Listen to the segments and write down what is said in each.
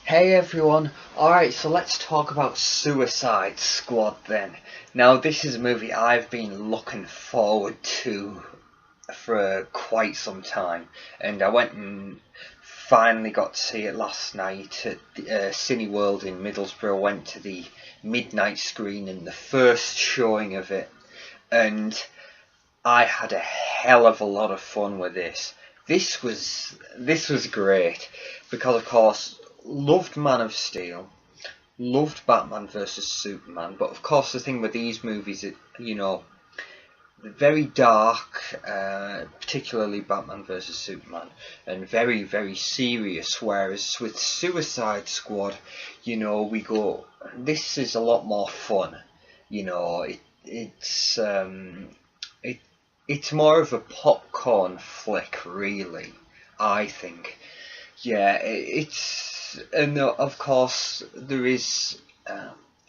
Hey everyone, alright, so let's talk about Suicide Squad then. Now, this is a movie I've been looking forward to for quite some time, and I went and finally got to see it last night at the Cineworld in Middlesbrough. Went to the midnight screening, the first showing of it, and I had a hell of a lot of fun with this. This was great because, of course, loved Man of Steel, loved Batman versus Superman, but of course the thing with these movies, they're very dark, particularly Batman versus Superman, and very, very serious. Whereas with Suicide Squad, we go. This is a lot more fun. It it's more of a popcorn flick, really. I think. Yeah, it's and of course there is.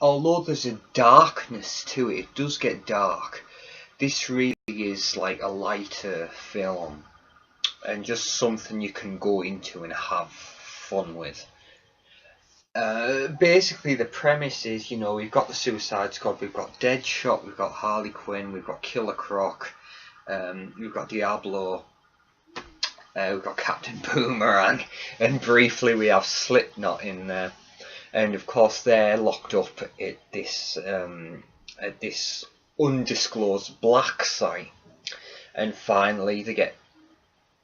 Although there's a darkness to it, it does get dark. This really is like a lighter film and just something you can go into and have fun with. Basically, the premise is, we've got the Suicide Squad, we've got Deadshot, we've got Harley Quinn, we've got Killer Croc, we've got Diablo, we've got Captain Boomerang, and briefly we have Slipknot in there. And of course, they're locked up at this undisclosed black site. And finally, they get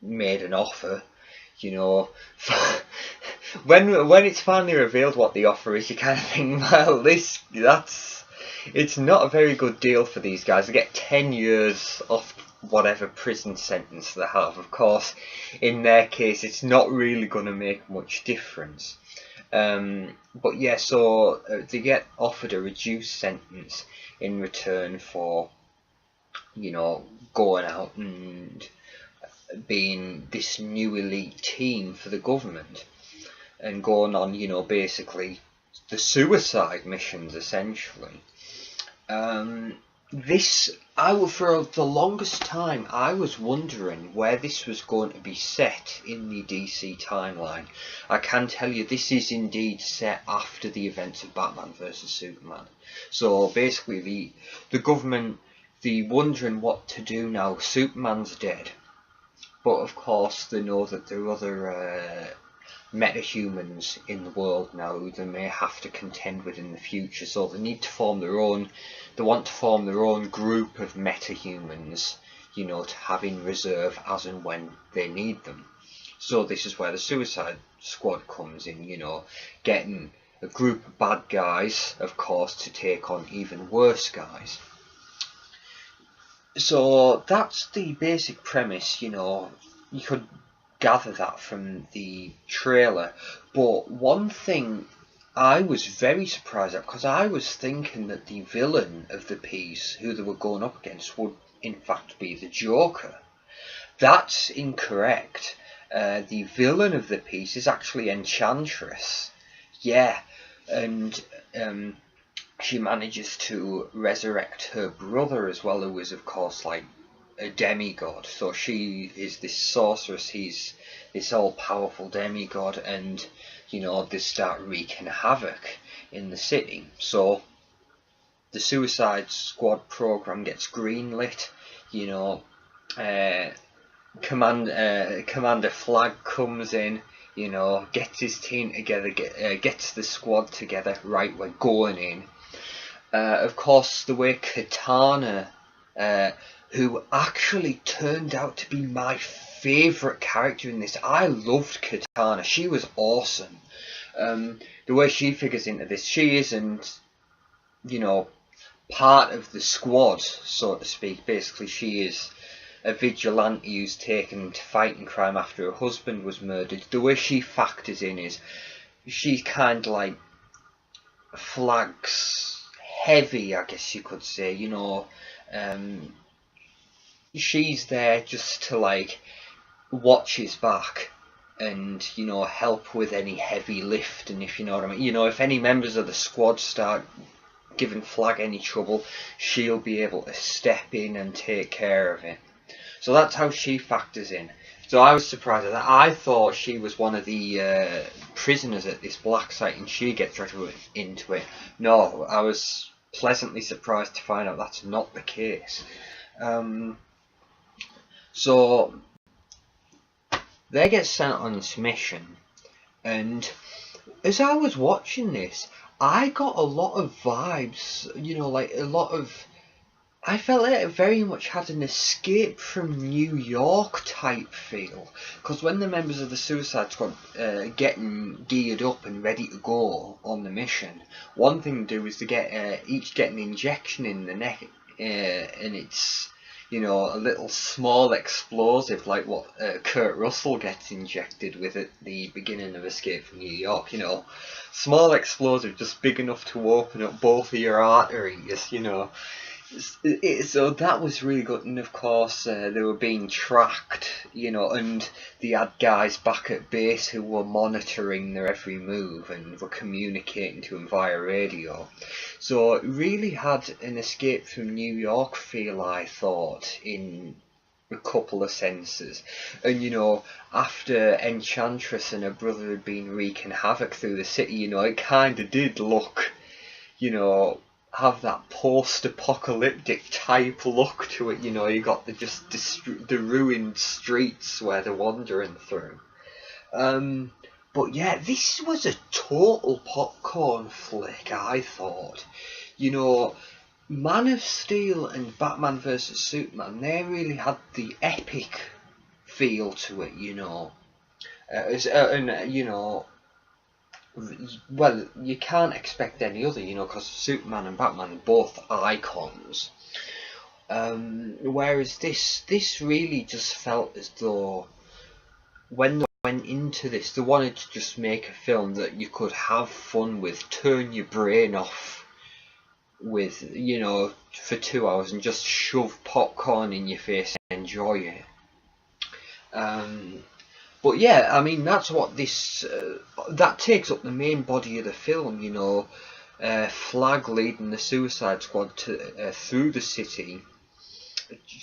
made an offer. You know, when it's finally revealed what the offer is, you kind of think, well, it's not a very good deal for these guys. They get 10 years off whatever prison sentence they have. Of course, in their case, it's not really going to make much difference. But yeah, so they get offered a reduced sentence in return for, going out and being this new elite team for the government and going on, basically the suicide missions essentially. For the longest time, I was wondering where this was going to be set in the DC timeline. I can tell you this is indeed set after the events of Batman vs Superman. So basically, the government, they're wondering what to do now. Superman's dead, but of course they know that there are other metahumans in the world now who they may have to contend with in the future, so they need to form their own. They want to form their own group of metahumans, to have in reserve as and when they need them. So this is where the Suicide Squad comes in, getting a group of bad guys, of course, to take on even worse guys. So that's the basic premise, you could gather that from the trailer. But one thing I was very surprised at, because I was thinking that the villain of the piece, who they were going up against, would in fact be the Joker. That's incorrect. The villain of the piece is actually Enchantress. Yeah, and she manages to resurrect her brother as well, who is of course like a demigod. So she is this sorceress, he's this all-powerful demigod, and they start wreaking havoc in the city. So the Suicide Squad program gets greenlit. Commander Flag comes in, gets his team together, gets the squad together. Right, we're going in. Of course, the way Katana, who actually turned out to be my favourite character in this. I loved Katana. She was awesome. The way she figures into this, she isn't, part of the squad, so to speak. Basically, she is a vigilante who's taken to fighting crime after her husband was murdered. The way she factors in is she's kind of like Flag's heavy, I guess you could say. She's there just to like watch his back and help with any heavy lifting, if you know what I mean. If any members of the squad start giving Flag any trouble, she'll be able to step in and take care of it. So that's how she factors in. So I was surprised at that. I thought she was one of the prisoners at this black site and she gets dragged into it. No, I was pleasantly surprised to find out that's not the case. So they get sent on this mission, and as I was watching this, I got a lot of vibes, you know, like a lot of, I felt like it very much had an escape from New York type feel, because when the members of the Suicide Squad getting geared up and ready to go on the mission, one thing to do is to get each get an injection in the neck, and it's, you know, a little small explosive like what Kurt Russell gets injected with at the beginning of Escape from New York, you know. Small explosive just big enough to open up both of your arteries, you know. So that was really good, and of course they were being tracked, you know, and they had guys back at base who were monitoring their every move and were communicating to them via radio. So it really had an Escape from New York feel, I thought, in a couple of senses. And you know, after Enchantress and her brother had been wreaking havoc through the city, you know, it kind of did look, you know, have that post-apocalyptic type look to it, you know. You got the ruined streets where they're wandering through. But yeah, this was a total popcorn flick, I thought. You know, Man of Steel and Batman vs Superman, they really had the epic feel to it, you know. And you know, well, you can't expect any other, you know, because Superman and Batman are both icons. Whereas this really just felt as though when they went into this, they wanted to just make a film that you could have fun with, turn your brain off with, you know, for 2 hours and just shove popcorn in your face and enjoy it. But yeah, I mean, that's what this, that takes up the main body of the film, you know. Flag leading the Suicide Squad through the city,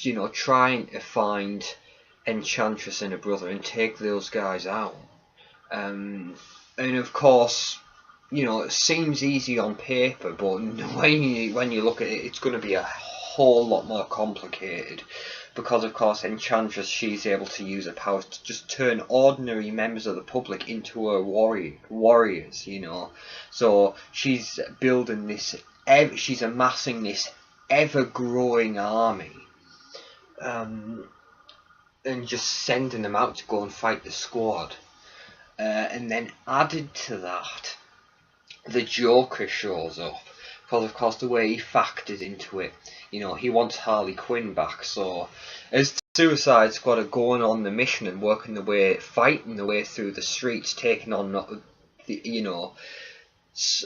you know, trying to find Enchantress and her brother and take those guys out. And of course, you know, it seems easy on paper, but when you look at it, it's going to be a whole lot more complicated. Because of course Enchantress, she's able to use her powers to just turn ordinary members of the public into her warriors, you know. So she's building this, she's amassing this ever-growing army, and just sending them out to go and fight the Squad. And then added to that, the Joker shows up. Because of course the way he factors into it, you know, he wants Harley Quinn back. So as the Suicide Squad are going on the mission and working their way, fighting their way through the streets, taking on the, you know,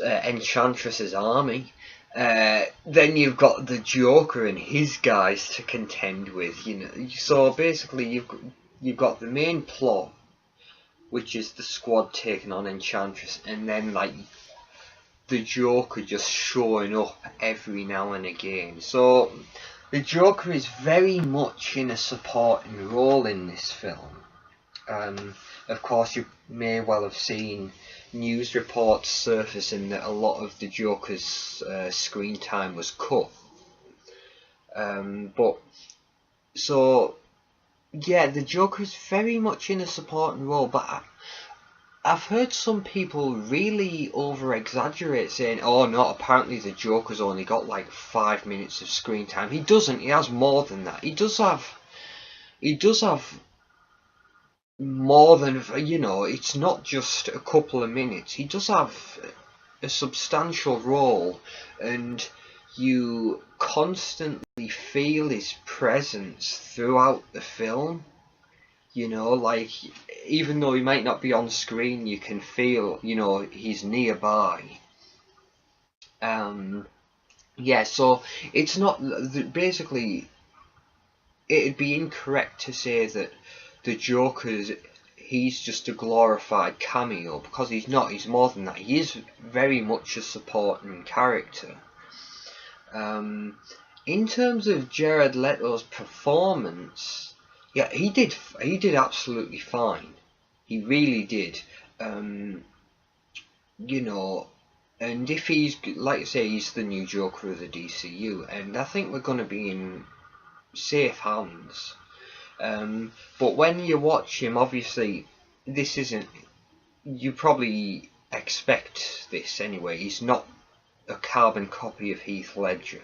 Enchantress's army, then you've got the Joker and his guys to contend with, you know. So basically you've got the main plot, which is the Squad taking on Enchantress, and then like the Joker just showing up every now and again. So the Joker is very much in a supporting role in this film. Of course, you may well have seen news reports surfacing that a lot of the Joker's screen time was cut. But so yeah, the Joker is very much in a supporting role, but I've heard some people really over-exaggerate, saying, oh no, apparently the Joker's only got like 5 minutes of screen time. He doesn't, he has more than that. He does have more than, you know, it's not just a couple of minutes. He does have a substantial role, and you constantly feel his presence throughout the film. You know, like, even though he might not be on screen, you can feel, you know, he's nearby. Yeah, so it's not, basically, it'd be incorrect to say that the Joker's, he's just a glorified cameo, because he's not, he's more than that. He is very much a supporting character. In terms of Jared Leto's performance, yeah, he did absolutely fine. He really did. you know, and if he's, like I say, he's the new Joker of the DCU, and I think we're going to be in safe hands. But when you watch him, obviously, this isn't, you probably expect this anyway, he's not a carbon copy of Heath Ledger.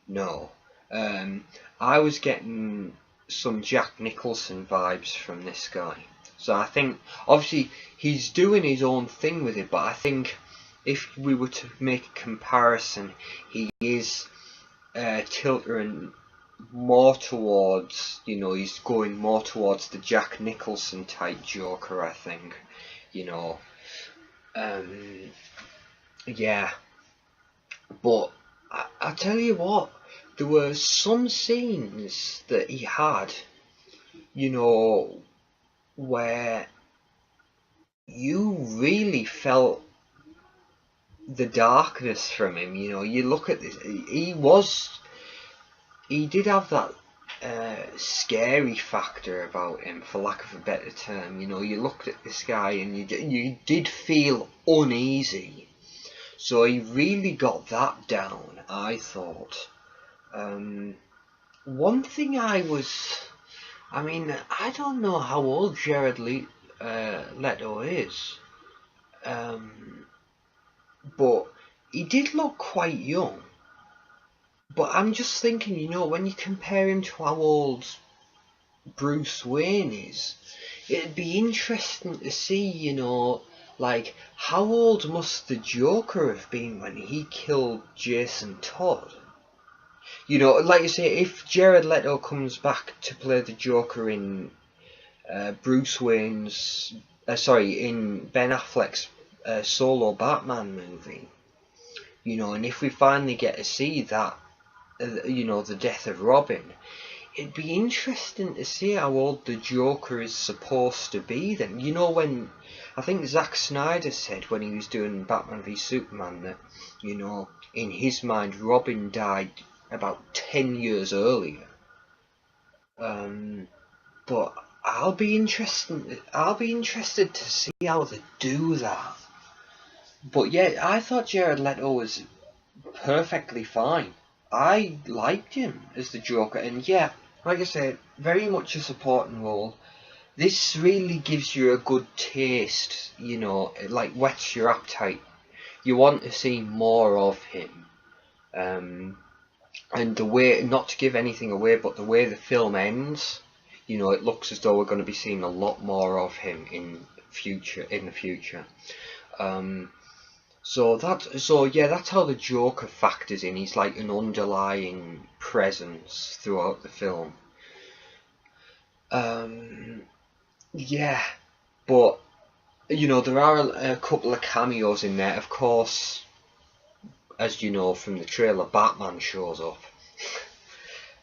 No. I was getting some Jack Nicholson vibes from this guy. So I think, obviously, he's doing his own thing with it, but I think if we were to make a comparison, he is tilting more towards, you know, he's going more towards the Jack Nicholson type Joker, I think, you know. Yeah, but I tell you what, there were some scenes that he had, you know, where you really felt the darkness from him. You know, you look at this, he did have that scary factor about him, for lack of a better term. You know, you looked at this guy and you did feel uneasy. So he really got that down, I thought. One thing I mean, I don't know how old Jared Leto is, but he did look quite young. But I'm just thinking, you know, when you compare him to how old Bruce Wayne is, it'd be interesting to see, you know, like, how old must the Joker have been when he killed Jason Todd? You know, like you say, if Jared Leto comes back to play the Joker in Bruce Wayne's, in Ben Affleck's solo Batman movie, you know, and if we finally get to see that, you know, the death of Robin, it'd be interesting to see how old the Joker is supposed to be then. You know, when I think Zack Snyder said when he was doing Batman v Superman that, you know, in his mind Robin died about 10 years earlier. But I'll be interested to see how they do that. But yeah, I thought Jared Leto was perfectly fine. I liked him as the Joker, and yeah, like I said, very much a supporting role. This really gives you a good taste, you know, it like whets your appetite. You want to see more of him. And the way, not to give anything away, but the way the film ends, you know, it looks as though we're going to be seeing a lot more of him in the future. So yeah, that's how the Joker factors in. He's like an underlying presence throughout the film. Yeah, but you know, there are a couple of cameos in there. Of course, as you know from the trailer, Batman shows up.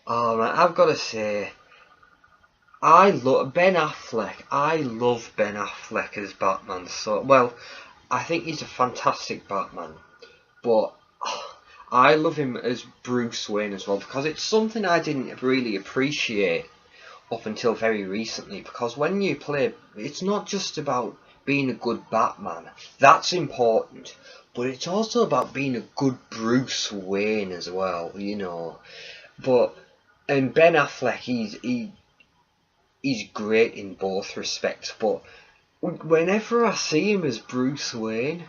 Oh man, I've got to say, I love Ben Affleck. I love Ben Affleck as Batman. So, well, I think he's a fantastic Batman, but I love him as Bruce Wayne as well, because it's something I didn't really appreciate up until very recently. Because when you play, it's not just about being a good Batman. That's important, but it's also about being a good Bruce Wayne as well, you know. And Ben Affleck, he's great in both respects, but whenever I see him as Bruce Wayne,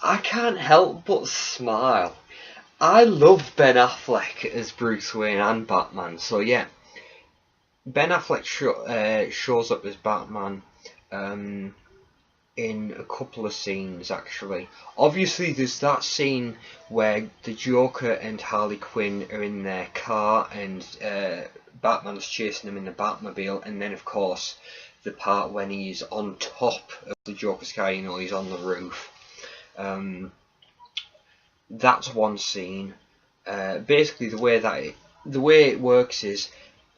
I can't help but smile. I love Ben Affleck as Bruce Wayne and Batman, so yeah. Ben Affleck shows up as Batman in a couple of scenes, actually. Obviously, there's that scene where the Joker and Harley Quinn are in their car and Batman's chasing them in the Batmobile, and then, of course, the part when he's on top of the Joker's car, you know, he's on the roof. That's one scene. Basically, the way it works is,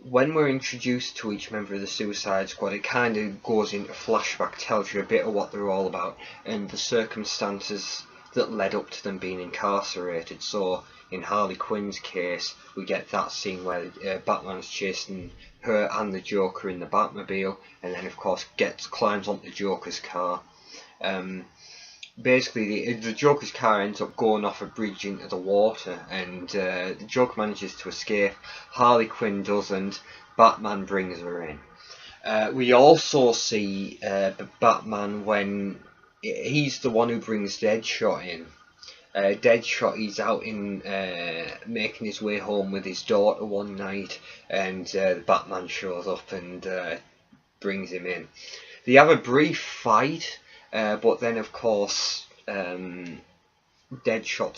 when we're introduced to each member of the Suicide Squad, it kind of goes into flashback, tells you a bit of what they're all about and the circumstances that led up to them being incarcerated. So in Harley Quinn's case, we get that scene where Batman's chasing her and the Joker in the Batmobile, and then of course climbs onto the Joker's car. Basically, the Joker's car ends up going off a bridge into the water, and the Joker manages to escape. Harley Quinn doesn't. Batman brings her in. We also see Batman when he's the one who brings Deadshot in. Deadshot, he's out in making his way home with his daughter one night, and Batman shows up and brings him in. They have a brief fight, but then of course Deadshot's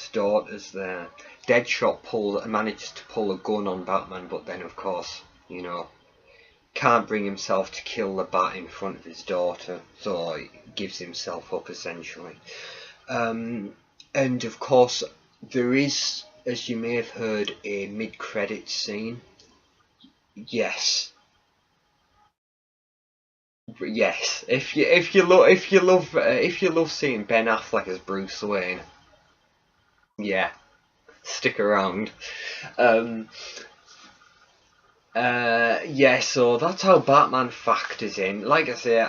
daughter's there. Deadshot manages to pull a gun on Batman, but then of course, you know, can't bring himself to kill the Bat in front of his daughter, so he gives himself up essentially. And of course there is, as you may have heard, a mid-credits scene. Yes. Yes, if you love seeing Ben Affleck as Bruce Wayne, yeah, stick around. Yeah, so that's how Batman factors in. Like I say,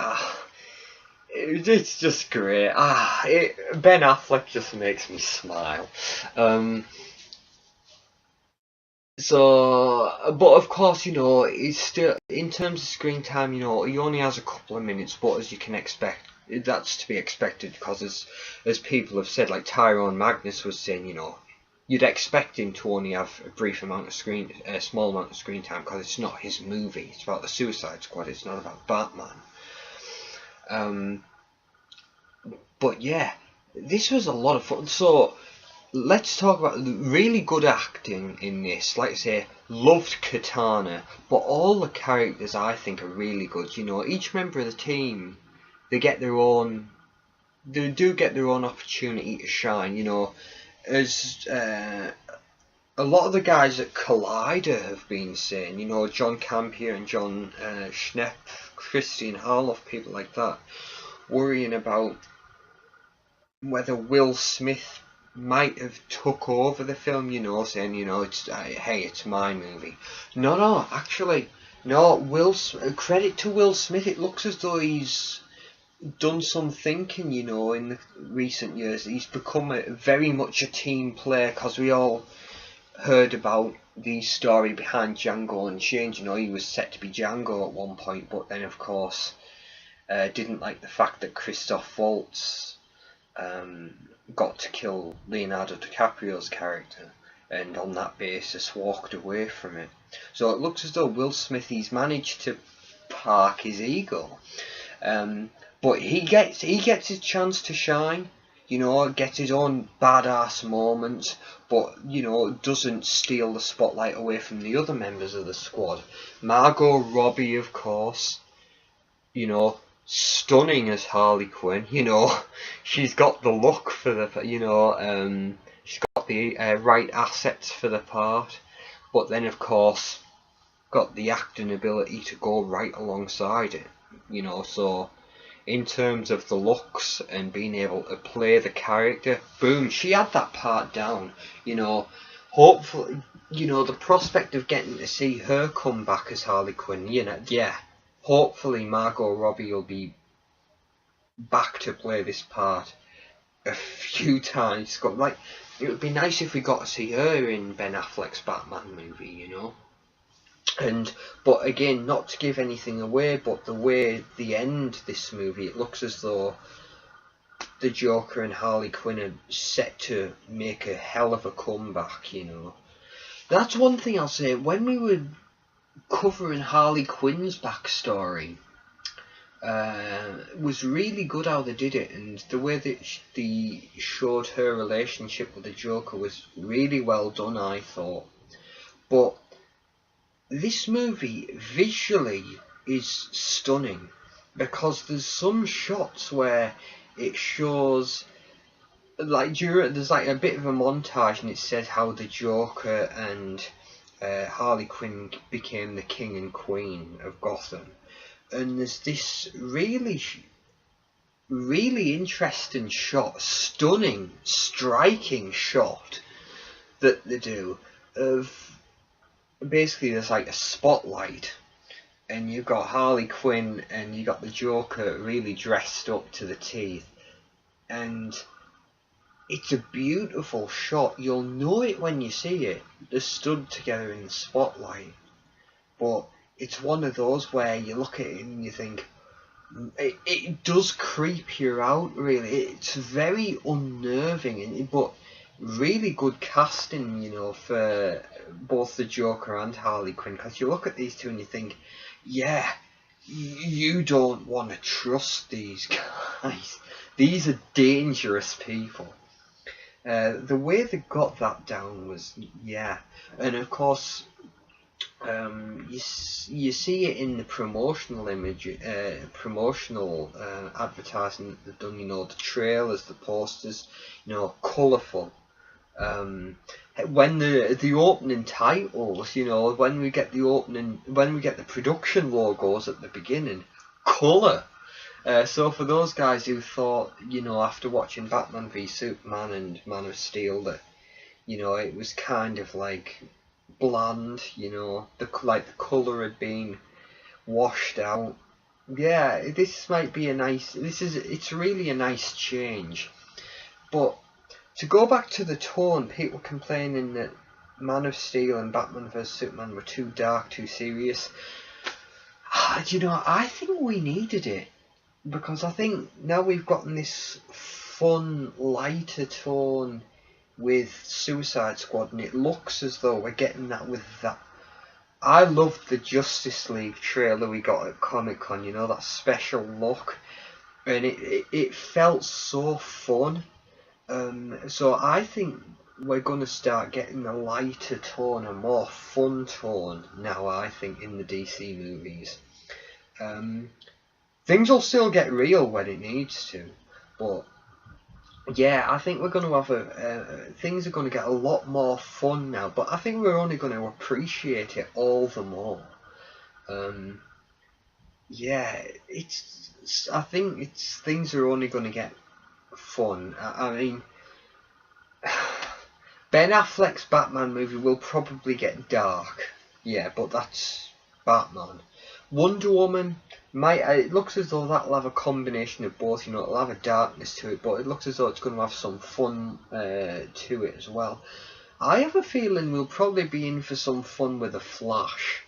it's just great. Ben Affleck just makes me smile. So, but of course, you know, it's still, in terms of screen time, you know, he only has a couple of minutes, but as you can expect, that's to be expected, because as people have said, like Tyrone Magnus was saying, you know, you'd expect him to only have a brief amount of a small amount of screen time, because it's not his movie, it's about the Suicide Squad, it's not about Batman. But yeah, this was a lot of fun. So let's talk about really good acting in this. Like I say, loved Katana, but all the characters I think are really good. You know, each member of the team, they do get their own opportunity to shine. You know, as a lot of the guys at Collider have been saying, you know, John Campion and John Schnepp, Christian Harloff, people like that, worrying about whether Will Smith might have took over the film, you know, saying, you know, it's hey, it's my movie. No, actually, no. Credit to Will Smith. It looks as though he's done some thinking, you know, in the recent years. He's become very much a team player, because we all heard about the story behind Django Unchained. You know, he was set to be Django at one point, but then of course didn't like the fact that Christoph Waltz got to kill Leonardo DiCaprio's character, and on that basis walked away from it. So it looks as though Will Smith, he's managed to park his ego, but he gets his chance to shine. You know, gets his own badass moments, but you know, doesn't steal the spotlight away from the other members of the squad. Margot Robbie, of course, you know, stunning as Harley Quinn. You know, she's got the look for the, you know, she's got the right assets for the part, but then of course got the acting ability to go right alongside it. You know, so in terms of the looks and being able to play the character, boom, she had that part down. You know, hopefully, you know, the prospect of getting to see her come back as Harley Quinn, you know, yeah, hopefully Margot Robbie will be back to play this part a few times. Like, it would be nice if we got to see her in Ben Affleck's Batman movie, you know. But again, not to give anything away, but the way they end this movie, it looks as though the Joker and Harley Quinn are set to make a hell of a comeback, you know. That's one thing I'll say. When we were covering Harley Quinn's backstory, it was really good how they did it, and the way that they showed her relationship with the Joker was really well done, I thought. But this movie visually is stunning, because there's some shots where it shows, like, there's like a bit of a montage, and it says how the Joker and Harley Quinn became the king and queen of Gotham, and there's this really interesting shot, stunning, striking shot that they do of, basically there's like a spotlight, and you've got Harley Quinn and you got the Joker really dressed up to the teeth, and it's a beautiful shot. You'll know it when you see it. They're stood together in the spotlight, but it's one of those where you look at it and you think, it does creep you out, really. It's very unnerving, but really good casting, for both the Joker and Harley Quinn, because you look at these two and you think, yeah, you don't want to trust these guys. These are dangerous people. The way they got that down was, yeah. And of course, you see it in the promotional advertising that they've done. The trailers, the posters, colourful. When the opening titles, when we get the production logos at the beginning, colour. So for those guys who thought, after watching Batman v Superman and Man of Steel, that it was kind of like bland, the colour had been washed out. Yeah, this might be it's really a nice change. But to go back to the tone, people complaining that Man of Steel and Batman vs Superman were too dark, too serious. I think we needed it, because I think now we've gotten this fun, lighter tone with Suicide Squad, and it looks as though we're getting that with that. I loved the Justice League trailer we got at Comic-Con, that special look, and it felt so fun. So I think we're going to start getting a lighter tone, a more fun tone now, I think, in the DC movies. Things will still get real when it needs to, but yeah, I think we're going to have things are going to get a lot more fun now, but I think we're only going to appreciate it all the more. Yeah, I think things are only going to get fun. I mean, Ben Affleck's Batman movie will probably get dark, yeah, but that's Batman. Wonder Woman, it looks as though that'll have a combination of both. It'll have a darkness to it, but it looks as though it's going to have some fun to it as well. I have a feeling we'll probably be in for some fun with The Flash.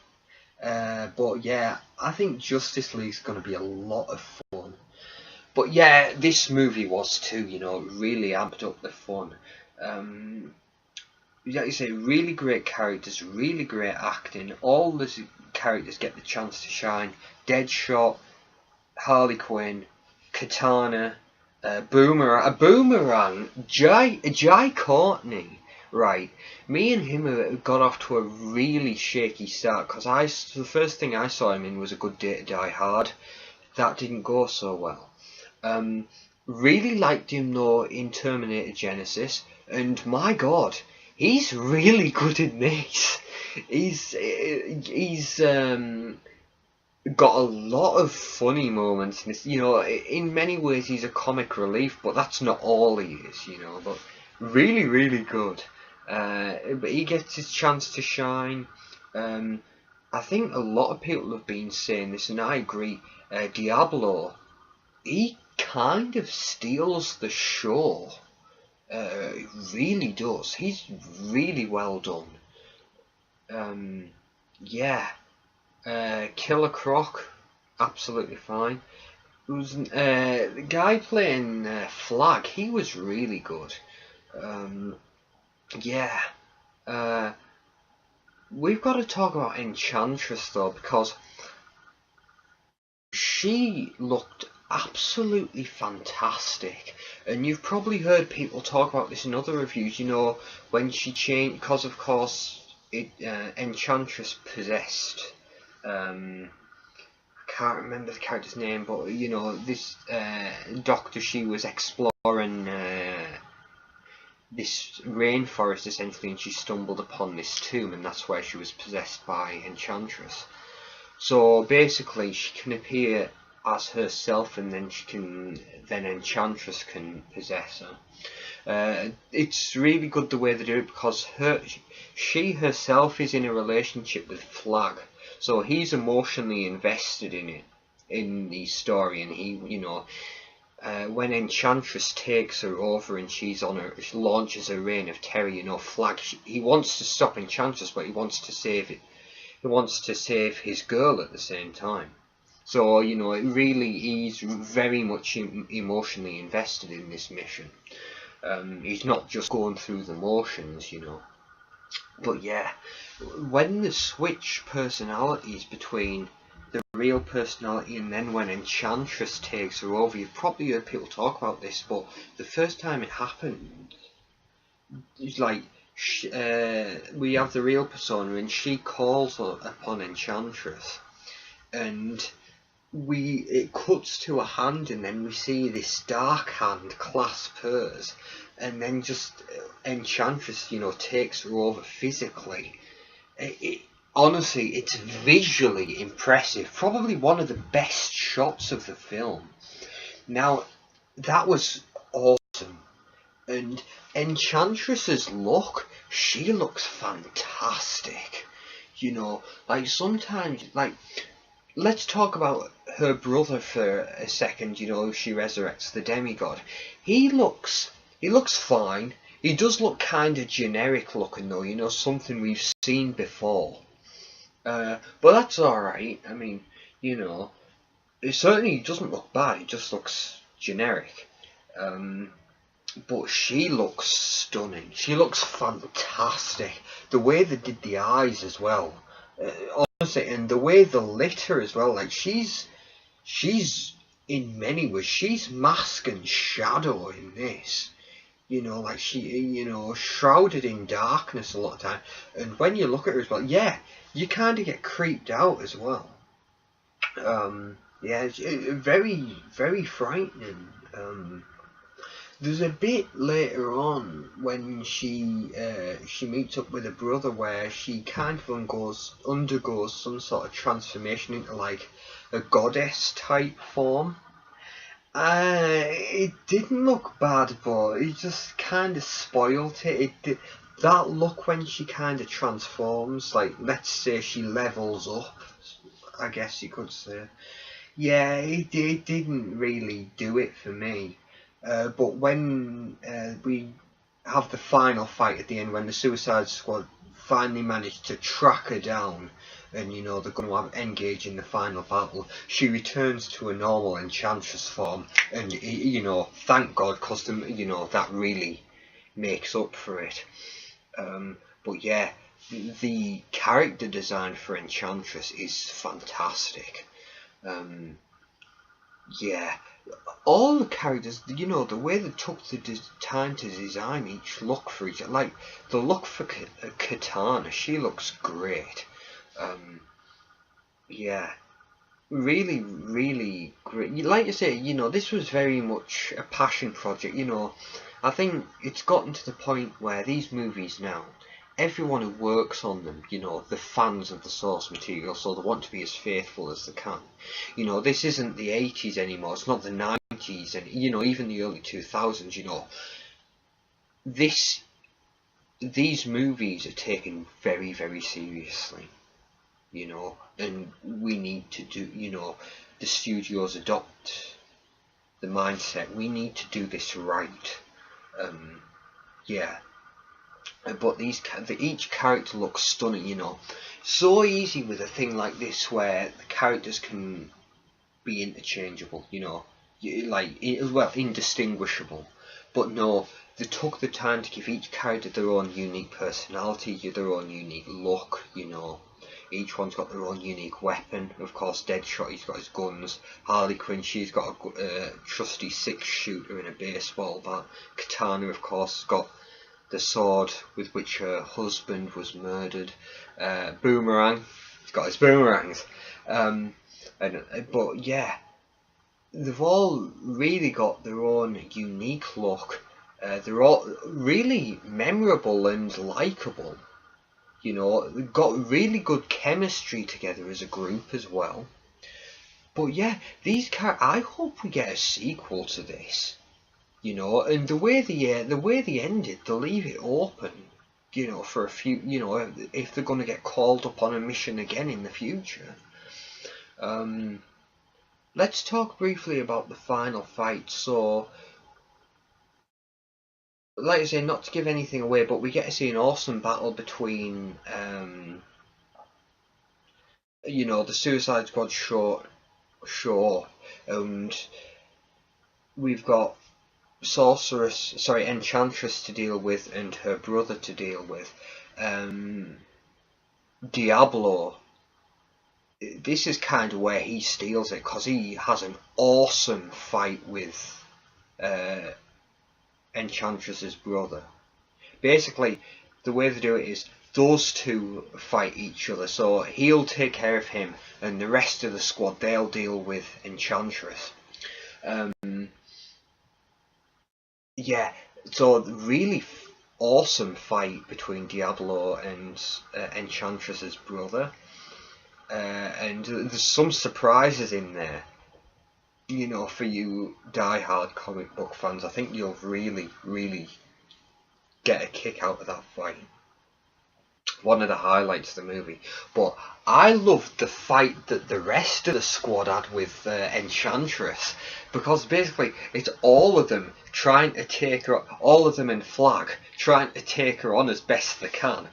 But yeah, I think Justice League's going to be a lot of fun. But yeah, this movie was too, really amped up the fun. Like you say, really great characters, really great acting. All the characters get the chance to shine. Deadshot, Harley Quinn, Katana, Boomerang, Jai Courtney. Right, me and him got off to a really shaky start, because the first thing I saw him in was A Good Day to Die Hard. That didn't go so well. Really liked him though in Terminator Genesis, and my God, he's really good in this. He's got a lot of funny moments in this. In many ways he's a comic relief, but that's not all he is. But really, really good. But he gets his chance to shine. I think a lot of people have been saying this, and I agree. Diablo, he kind of steals the show. He really does. He's really well done. Yeah. Killer Croc, absolutely fine. The guy playing Flag, he was really good. Yeah. We've got to talk about Enchantress though, because she looked absolutely fantastic, and you've probably heard people talk about this in other reviews. When she changed, because of course Enchantress possessed. I can't remember the character's name, but this doctor, she was exploring this rainforest essentially, and she stumbled upon this tomb, and that's where she was possessed by Enchantress. So basically, she can appear as herself, and then Enchantress can possess her. It's really good the way they do it, because she herself is in a relationship with Flag. So he's emotionally invested in it, in the story, and he, when Enchantress takes her over and she launches a reign of terror, Flag, he wants to stop Enchantress, but he wants to save it. He wants to save his girl at the same time. So, it really, he's very much emotionally invested in this mission. He's not just going through the motions, But yeah, when the switch personalities between the real personality and then when Enchantress takes her over, you've probably heard people talk about this, but the first time it happened, it's like we have the real persona and she calls upon Enchantress, and it cuts to a hand and then we see this dark hand clasp hers, and then just Enchantress, takes her over physically. Honestly, it's visually impressive. Probably one of the best shots of the film. Now, that was awesome. And Enchantress's look, she looks fantastic. Like sometimes, like, let's talk about her brother for a second, she resurrects the demigod. He looks fine. He does look kind of generic looking though, something we've seen before. But that's alright. I mean, it certainly doesn't look bad, it just looks generic. But she looks stunning. She looks fantastic. The way they did the eyes as well. Honestly, and the way they lit her as well. Like, she's in many ways, she's mask and shadow in this. Like she, shrouded in darkness a lot of time. And when you look at her as well, yeah, you kind of get creeped out as well. Yeah, it's very, very frightening. There's a bit later on when she meets up with her brother where she kind of undergoes some sort of transformation into like a goddess type form. It didn't look bad, but it just kind of spoilt it. That look when she kind of transforms, like let's say she levels up, I guess you could say. Yeah, it didn't really do it for me. But when we have the final fight at the end, when the Suicide Squad finally managed to track her down, and they're going to engage in the final battle, she returns to a normal Enchantress form, and thank God, because that really makes up for it. But yeah, the character design for Enchantress is fantastic. Yeah, all the characters, the way they took the time to design each look for each, like the look for Katana, she looks great. Yeah, really, really great. Like you say, this was very much a passion project. I think it's gotten to the point where these movies now, everyone who works on them, the fans of the source material, so they want to be as faithful as they can. This isn't the 80s anymore, it's not the 90s, and even the early 2000s, these movies are taken very, very seriously, and we need to do, the studios adopt the mindset, we need to do this right. Yeah. But each character looks stunning, So easy with a thing like this where the characters can be interchangeable, indistinguishable. But no, they took the time to give each character their own unique personality, their own unique look, Each one's got their own unique weapon. Of course, Deadshot, he's got his guns. Harley Quinn, she's got a trusty 6-shooter and a baseball bat. Katana, of course, has got the sword with which her husband was murdered. Boomerang, he's got his boomerangs. But yeah, they've all really got their own unique look. They're all really memorable and likeable. They've got really good chemistry together as a group as well. But yeah, I hope we get a sequel to this. And the way they ended, they leave it open. you know, for a few, you know, if they're going to get called up on a mission again in the future. Let's talk briefly about the final fight. So, like I say, not to give anything away, but we get to see an awesome battle between, you know, the Suicide Squad show, and we've got Enchantress to deal with and her brother to deal with. Diablo, this is kind of where he steals it, because he has an awesome fight with Enchantress's brother. Basically, the way they do it is those two fight each other, so he'll take care of him, and the rest of the squad, they'll deal with Enchantress. Yeah, so really awesome fight between Diablo and Enchantress's brother. And there's some surprises in there, you know, for you die-hard comic book fans. I think you'll really, really get a kick out of that fight. One of the highlights of the movie. But I loved the fight that the rest of the squad had with Enchantress, because basically it's all of them trying to take her, all of them in Flag, trying to take her on as best they can.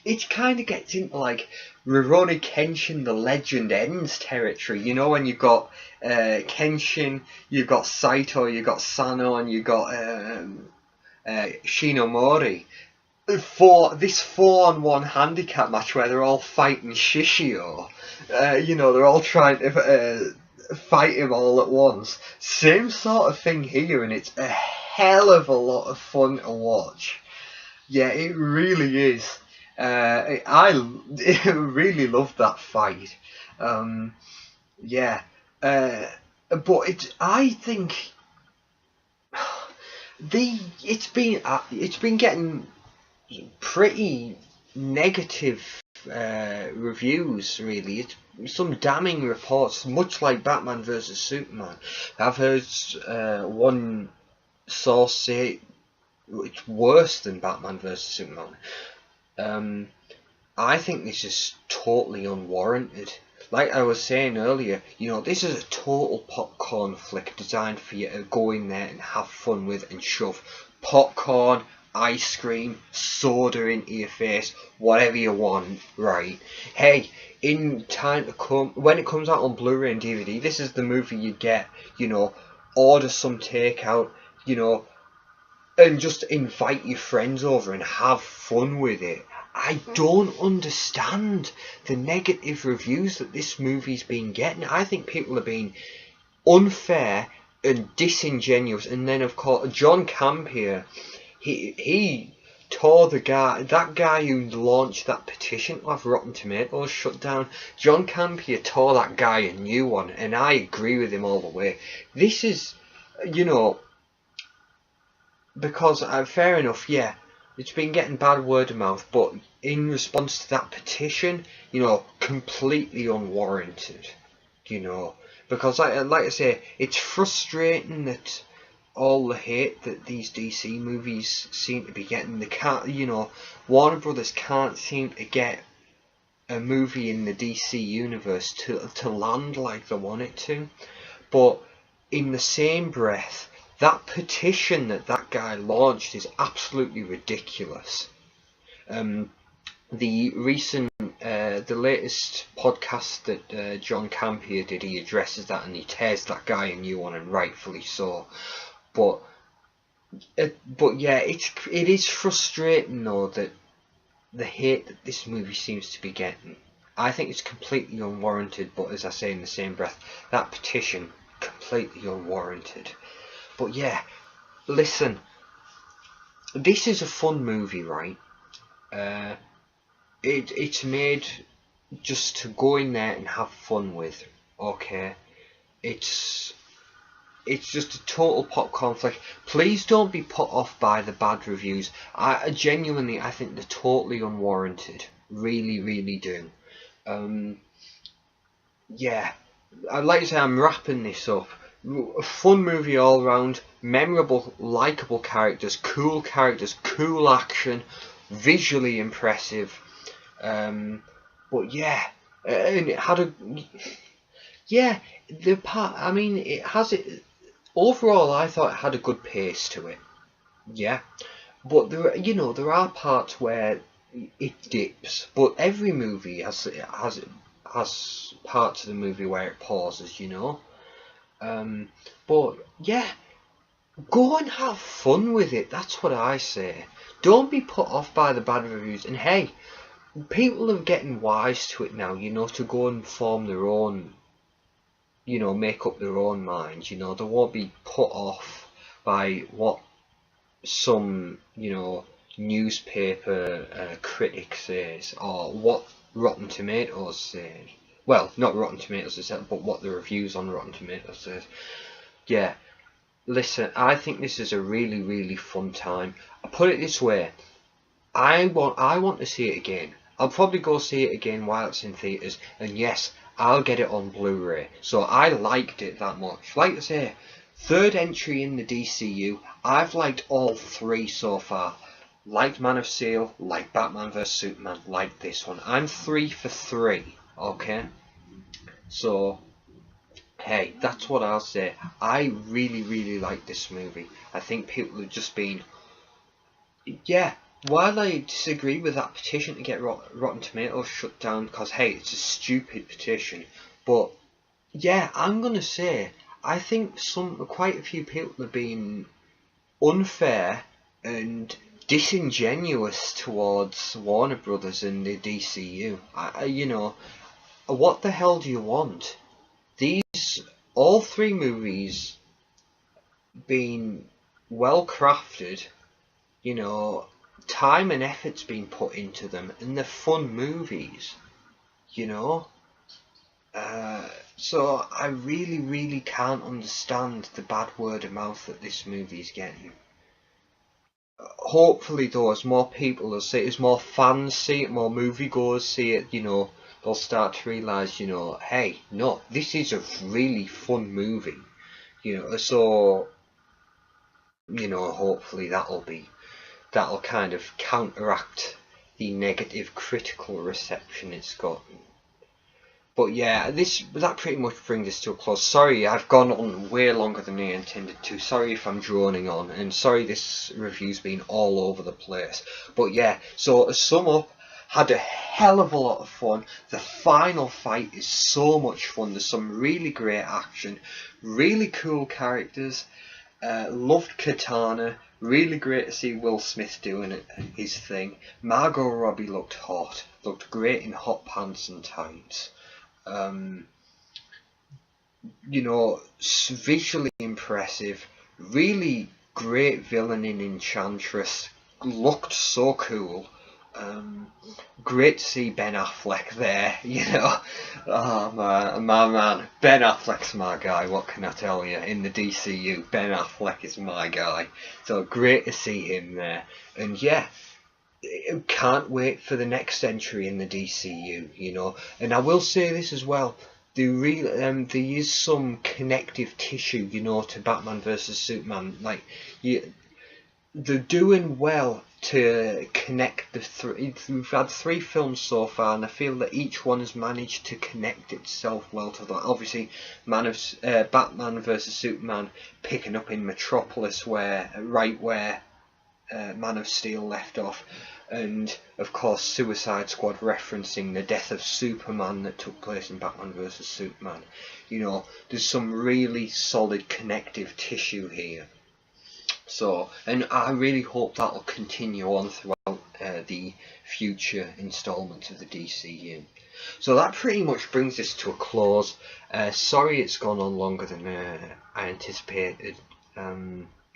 It kind of gets into like Rurouni Kenshin The Legend Ends territory, you know, when you've got Kenshin, you've got Saito, you've got Sano, and you've got Shinomori. For this 4-on-1 handicap match where they're all fighting Shishio, you know, they're all trying to fight him all at once. Same sort of thing here, and it's a hell of a lot of fun to watch. Yeah, it really is. I really loved that fight. Yeah, but I think it's been getting pretty negative reviews, really. It's some damning reports, much like Batman vs Superman. I've heard one source say it's worse than Batman vs Superman. I think this is totally unwarranted. Like I was saying earlier, you know, this is a total popcorn flick designed for you to go in there and have fun with and shove popcorn, ice cream, soda into your face, whatever you want, right? Hey, in time to come, when it comes out on Blu-ray and DVD, this is the movie you get, you know, order some takeout, you know, and just invite your friends over and have fun with it. I don't understand the negative reviews that this movie's been getting. I think people are being unfair and disingenuous, and then of course John Campea, he tore that guy who launched that petition to have Rotten Tomatoes shut down. John Campea tore that guy a new one, and I agree with him all the way. This is, you know, because fair enough, yeah, it's been getting bad word of mouth, but in response to that petition, you know, completely unwarranted, you know, because like I say, it's frustrating that all the hate that these DC movies seem to be getting, they can't, you know, Warner Brothers can't seem to get a movie in the DC universe to land like they want it to. But in the same breath, that petition that guy launched is absolutely ridiculous. The recent, the latest podcast that John Campea did, he addresses that and he tears that guy a new one, and rightfully so. But yeah, it is frustrating though that the hate that this movie seems to be getting. I think it's completely unwarranted, but as I say in the same breath, that petition, completely unwarranted. But yeah, listen, this is a fun movie, right? It's made just to go in there and have fun with, okay? It's just a total popcorn flick. Please don't be put off by the bad reviews. I genuinely think they're totally unwarranted. Really, really do. Yeah, I'd like to say I'm wrapping this up. A fun movie all round, memorable, likeable characters, cool action, visually impressive. But yeah, and it had a yeah the part. I mean, it has it overall. I thought it had a good pace to it. Yeah, but there are parts where it dips. But every movie has parts of the movie where it pauses. Um, but yeah, go and have fun with it. That's what I say. Don't be put off by the bad reviews. And hey, people are getting wise to it now. To go and form their own. Make up their own minds. They won't be put off by what some newspaper critic says, or what Rotten Tomatoes says. Well, not Rotten Tomatoes itself, but what the reviews on Rotten Tomatoes says. Yeah, listen, I think this is a really, really fun time. I put it this way, I want to see it again. I'll probably go see it again while it's in theatres, and yes, I'll get it on Blu-ray. So I liked it that much. Like I say, third entry in the DCU. I've liked all three so far. Liked Man of Steel, liked Batman vs Superman, liked this one. I'm 3 for 3. Okay, so hey, that's what I'll say. I really, really like this movie. I think people have just been, yeah. While I disagree with that petition to get Rotten Tomatoes shut down, because hey, it's a stupid petition, but yeah, I'm gonna say I think quite a few people have been unfair and disingenuous towards Warner Brothers and the DCU. What the hell do you want? These all three movies being well crafted, you know, time and effort's been put into them, and they're fun movies, you know. So I really, really can't understand the bad word of mouth that this movie is getting. Hopefully, though, as more people will see it, as more fans see it, more moviegoers see it, they'll start to realise, hey, no, this is a really fun movie, so, hopefully that'll kind of counteract the negative critical reception it's gotten. But yeah, that pretty much brings us to a close. Sorry, I've gone on way longer than I intended to. Sorry if I'm droning on, and sorry this review's been all over the place. But yeah, so to sum up, had a hell of a lot of fun. The final fight is so much fun. There's some really great action, really cool characters. Loved Katana. Really great to see Will Smith doing his thing. Margot Robbie looked hot. Looked great in hot pants and tights. Visually impressive, really great villain in Enchantress, looked so cool. Great to see Ben Affleck there, Oh my man, Ben Affleck's my guy, what can I tell you? In the DCU, Ben Affleck is my guy. So great to see him there. And yeah, can't wait for the next entry in the DCU, And I will say this as well. There is some connective tissue, to Batman versus Superman. Like, they're doing well to connect the three. We've had 3 films so far, and I feel that each one has managed to connect itself well to that. Obviously, Batman versus Superman picking up in Metropolis, where Man of Steel left off, and of course Suicide Squad referencing the death of Superman that took place in Batman vs Superman. There's some really solid connective tissue here. So, and I really hope that'll continue on throughout the future installments of the DCU. So that pretty much brings us to a close. Sorry it's gone on longer than I anticipated.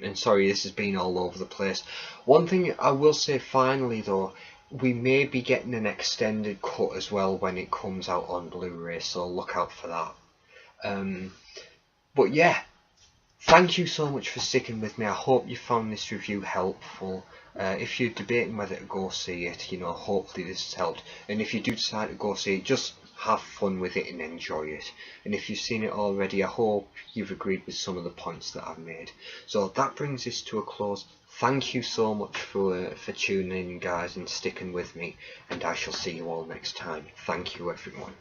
And sorry this has been all over the place. One thing I will say finally though, we may be getting an extended cut as well when it comes out on Blu-ray, so look out for that. But yeah, thank you so much for sticking with me. I hope you found this review helpful. If you're debating whether to go see it, hopefully this has helped. And if you do decide to go see it, just have fun with it and enjoy it. And if you've seen it already, I hope you've agreed with some of the points that I've made. So that brings this to a close. Thank you so much for tuning in, guys, and sticking with me, and I shall see you all next time. Thank you, everyone.